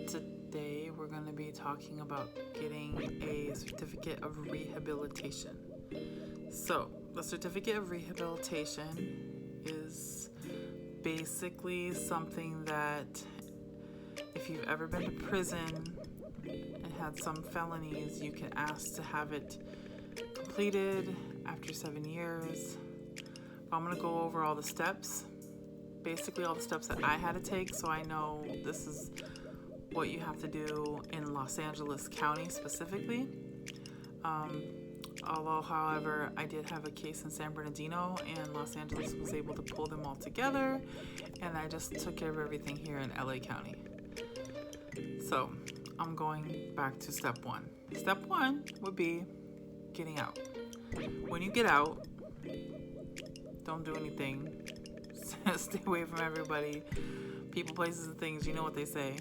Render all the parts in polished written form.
Today we're going to be talking about getting a certificate of rehabilitation. So, the certificate of rehabilitation is basically something that if you've ever been to prison and had some felonies, you can ask to have it completed after 7 years. I'm going to go over all the steps, basically all the steps that I had to take, so I know this is what you have to do in Los Angeles County specifically. Although, however, I did have a case in San Bernardino and Los Angeles was able to pull them all together, and I just took care of everything here in LA County. So I'm going back to step one. Step one would be getting out. When you get out, don't do anything. Stay away from everybody, people, places, and things. You know what they say.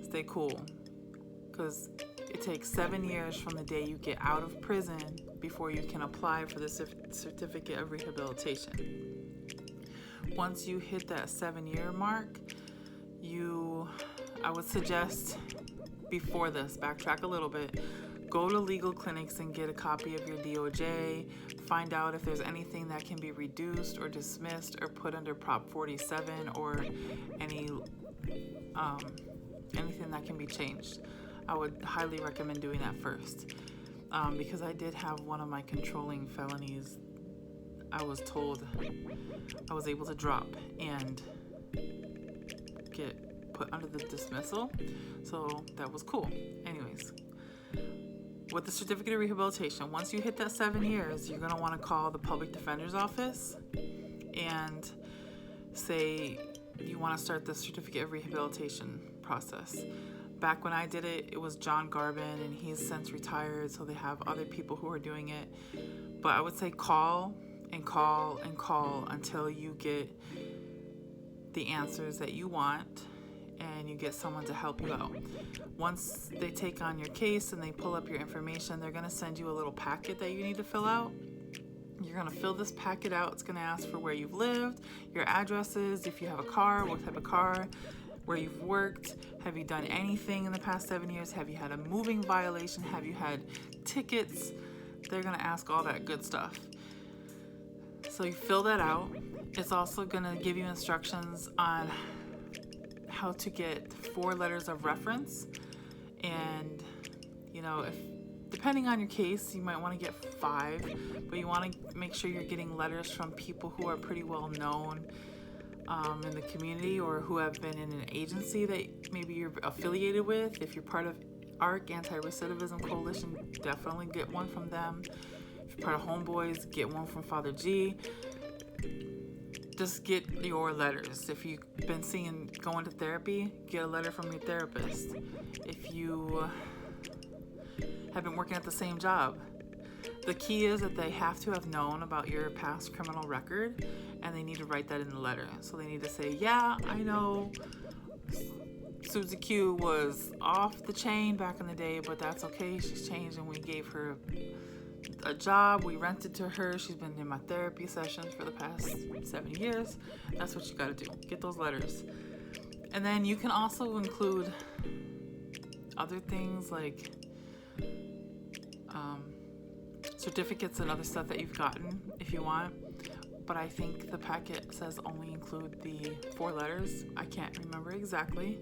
Stay cool, because it takes 7 years from the day you get out of prison before you can apply for the certificate of rehabilitation. Once you hit that 7-year mark, I would suggest before this, backtrack a little bit, go to legal clinics and get a copy of your DOJ, find out if there's anything that can be reduced or dismissed or put under Prop 47 or anything that can be changed. I would highly recommend doing that first, because I did have one of my controlling felonies. I was told I was able to drop and get put under the dismissal, so that was cool. Anyways, with the certificate of rehabilitation, once you hit that 7 years, you're going to want to call the public defender's office and say you want to start the certificate of rehabilitation process. Back when I did it, it was John Garvin, and he's since retired, so they have other people who are doing it. But I would say call and call and call until you get the answers that you want and you get someone to help you out. Once they take on your case and they pull up your information, they're going to send you a little packet that you need to fill out. You're going to fill this packet out. It's going to ask for where you've lived, your addresses, if you have a car, what type of car, where you've worked, have you done anything in the past 7 years, have you had a moving violation, have you had tickets. They're going to ask all that good stuff. So you fill that out. It's also going to give you instructions on how to get 4 letters of reference. And, if depending on your case, you might want to get 5, but you want to make sure you're getting letters from people who are pretty well known in the community, or who have been in an agency that maybe you're affiliated with. If you're part of ARC, Anti-Recidivism Coalition, definitely get one from them. If you're part of Homeboys, get one from Father G. Just get your letters. If you've been going to therapy, get a letter from your therapist. If you have been working at the same job, the key is that they have to have known about your past criminal record, and they need to write that in the letter. So they need to say, yeah, I know Susie Q was off the chain back in the day, but that's okay. She's changed, and we gave her a job. We rented to her. She's been in my therapy sessions for the past 7 years. That's what you got to do. Get those letters. And then you can also include other things like certificates and other stuff that you've gotten if you want. But I think the packet says only include the 4 letters. I can't remember exactly.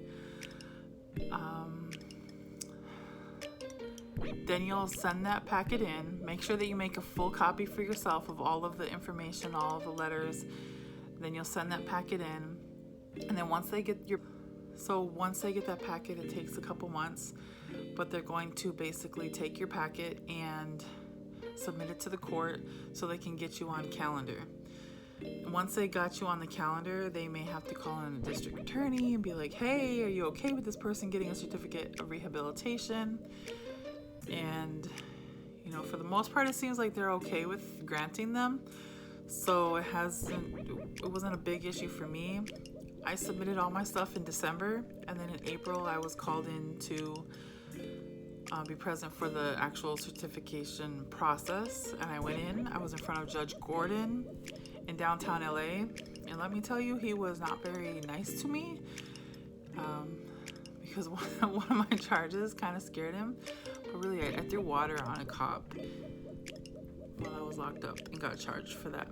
Then you'll send that packet in. Make sure that you make a full copy for yourself of all of the information, all of the letters. Then you'll send that packet in. And then once they get that packet, it takes a couple months, but they're going to basically take your packet and submit it to the court so they can get you on calendar. Once they got you on the calendar, they may have to call in a district attorney and be like, hey, are you okay with this person getting a certificate of rehabilitation? And, for the most part, it seems like they're okay with granting them. So it wasn't a big issue for me. I submitted all my stuff in December, and then in April, I was called in to be present for the actual certification process. And I went in. I was in front of Judge Gordon in downtown LA, and let me tell you, he was not very nice to me, because one of my charges kind of scared him. But really, I threw water on a cop while I was locked up and got charged for that.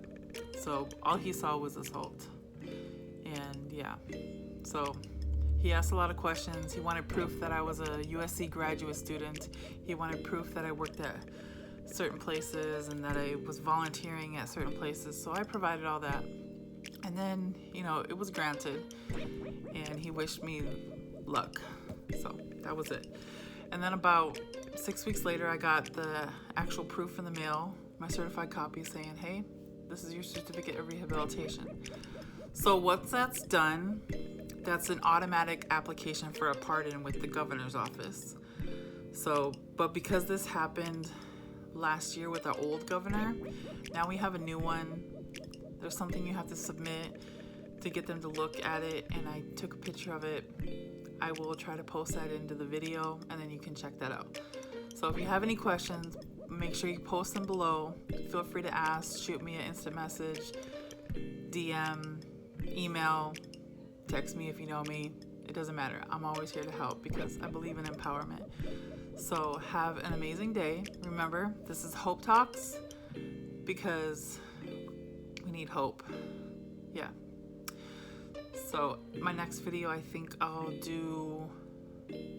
So all he saw was assault. And yeah, so he asked a lot of questions. He wanted proof that I was a USC graduate student. He wanted proof that I worked at certain places and that I was volunteering at certain places. So I provided all that. And then, it was granted. And he wished me luck. So that was it. And then about 6 weeks later, I got the actual proof in the mail, my certified copy saying, hey, this is your certificate of rehabilitation. So once that's done, that's an automatic application for a pardon with the governor's office. But because this happened last year with our old governor, now we have a new one. There's something you have to submit to get them to look at it, and I took a picture of it. I will try to post that into the video, and then you can check that out. So if you have any questions, make sure you post them below. Feel free to ask, shoot me an instant message, DM, email, text me if you know me. It doesn't matter. I'm always here to help because I believe in empowerment. So have an amazing day. Remember, this is Hope Talks because we need hope. Yeah. So my next video, I think I'll do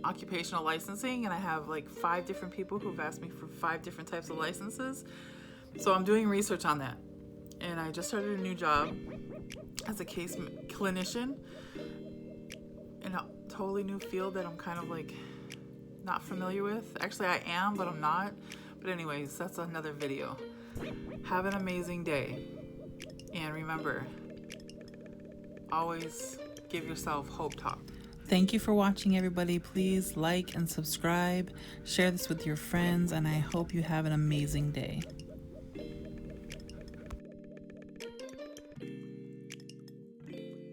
occupational licensing, and I have like 5 different people who've asked me for 5 different types of licenses. So I'm doing research on that. And I just started a new job as a case clinician in a totally new field that I'm kind of like not familiar with. Actually, I am, but I'm not. But anyways, that's another video. Have an amazing day. And remember, always give yourself hope talk. Thank you for watching, everybody. Please like and subscribe. Share this with your friends, and I hope you have an amazing day.